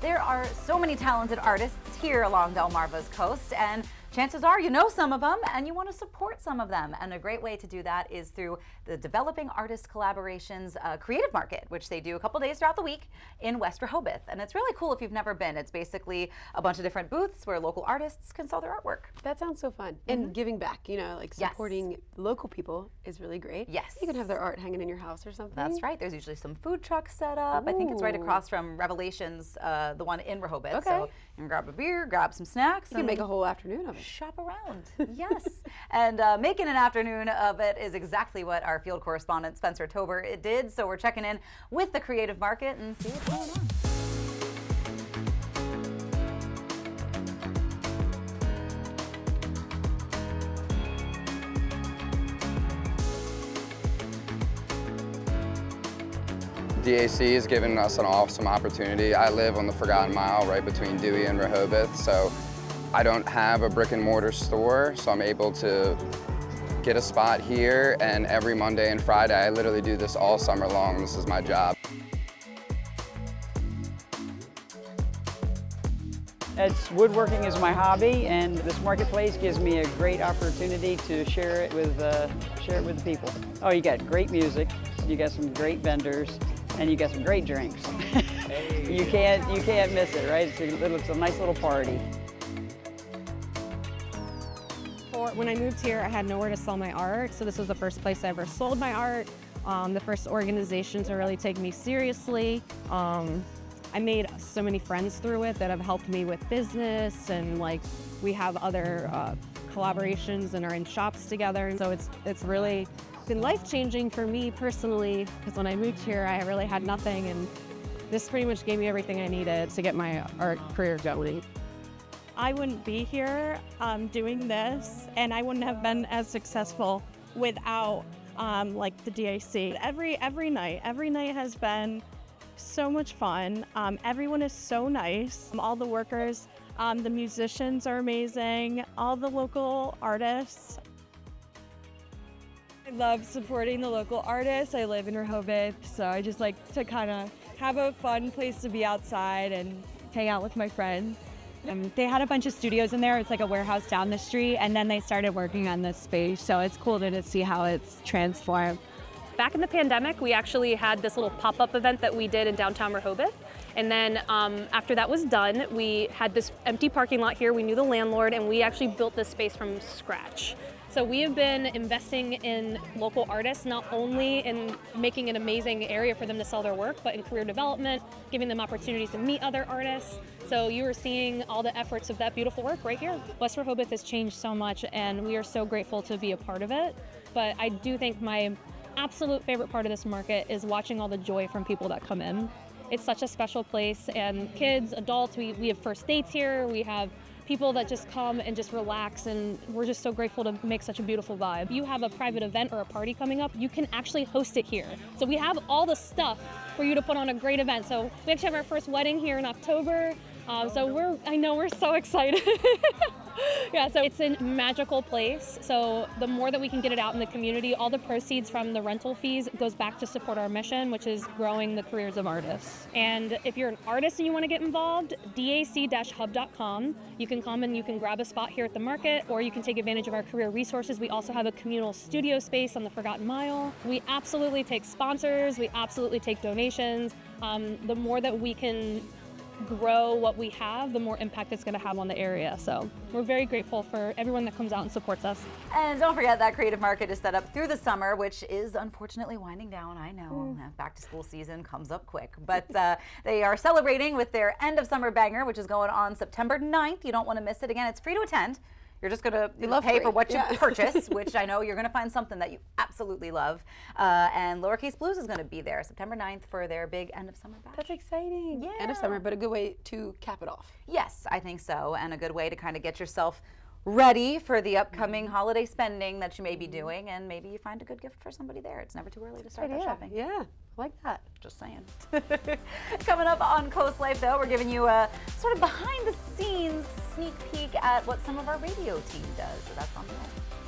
There are so many talented artists here along Delmarva's coast, and chances are you know some of them and you want to support some of them. And a great way to do that is through the Developing Artist Collaborations Creative Market, which they do a couple days throughout the week in West Rehoboth. And it's really cool if you've never been. It's basically a bunch of different booths where local artists can sell their artwork. That sounds so fun. And giving back, you know, like supporting local people is really great. Yes. You can have their art hanging in your house or something. That's right. There's usually some food trucks set up. I think it's right across from Revelations, the one in Rehoboth. Okay. So you can grab a beer, grab some snacks. You can make a whole afternoon of it. Shop around. Yes. And making an afternoon of it is exactly what our field correspondent Spencer Tober did. So we're checking in with the creative market and see what's going on. DAC has given us an awesome opportunity. I live on the Forgotten Mile right between Dewey and Rehoboth, so I don't have a brick and mortar store, so I'm able to get a spot here, and every Monday and Friday I literally do this all summer long. This is my job. Woodworking is my hobby, and this marketplace gives me a great opportunity to share it with the people. Oh, you got great music, you got some great vendors, and you got some great drinks. Hey. You can't miss it, right? It's a nice little party. When I moved here, I had nowhere to sell my art, so this was the first place I ever sold my art. The first organization to really take me seriously. I made so many friends through it that have helped me with business, and like we have other collaborations and are in shops together. So it's really been life-changing for me personally, because when I moved here, I really had nothing, and this pretty much gave me everything I needed to get my art career going. I wouldn't be here doing this, and I wouldn't have been as successful without like the DAC. Every night has been so much fun. Everyone is so nice. All the workers, the musicians are amazing. All the local artists. I love supporting the local artists. I live in Rehoboth, so I just like to kind of have a fun place to be outside and hang out with my friends. They had a bunch of studios in there. It's like a warehouse down the street, and then they started working on this space, so it's cool to see how it's transformed. Back in the pandemic, we actually had this little pop-up event that we did in downtown Rehoboth. And then after that was done, we had this empty parking lot here. We knew the landlord, and we actually built this space from scratch. So we have been investing in local artists, not only in making an amazing area for them to sell their work, but in career development, giving them opportunities to meet other artists. So you are seeing all the efforts of that beautiful work right here. West Rehoboth has changed so much, and we are so grateful to be a part of it. But I do think my absolute favorite part of this market is watching all the joy from people that come in. It's such a special place, and kids, adults, we have first dates here, we have people that just come and just relax, and we're just so grateful to make such a beautiful vibe. If you have a private event or a party coming up, you can actually host it here. So we have all the stuff for you to put on a great event. So we actually have our first wedding here in October. So I know we're so excited. Yeah, so it's a magical place. So the more that we can get it out in the community, all the proceeds from the rental fees goes back to support our mission, which is growing the careers of artists. And if you're an artist and you want to get involved, dac-hub.com. You can come and you can grab a spot here at the market, or you can take advantage of our career resources. We also have a communal studio space on the Forgotten Mile. We absolutely take sponsors. We absolutely take donations. The more that we can grow what we have, the more impact it's going to have on the area. So we're very grateful for everyone that comes out and supports us. And don't forget that creative market is set up through the summer, which is unfortunately winding down. I know, back to school season comes up quick, but they are celebrating with their end of summer banger, which is going on September 9th. You don't want to miss it. Again, it's free to attend. You're just going to pay for what you purchase, which I know you're going to find something that you absolutely love. And Lowercase Blues is going to be there September 9th for their big end of summer bash. That's exciting. Yeah. End of summer, but a good way to cap it off. Yes, I think so. And a good way to kind of get yourself ready for the upcoming holiday spending that you may be doing, and maybe you find a good gift for somebody there. It's never too early to start that shopping. Yeah, I like that. Just saying. Coming up on CoastLife, though, we're giving you a sort of behind-the-scenes sneak peek at what some of our radio team does. So that's on the way.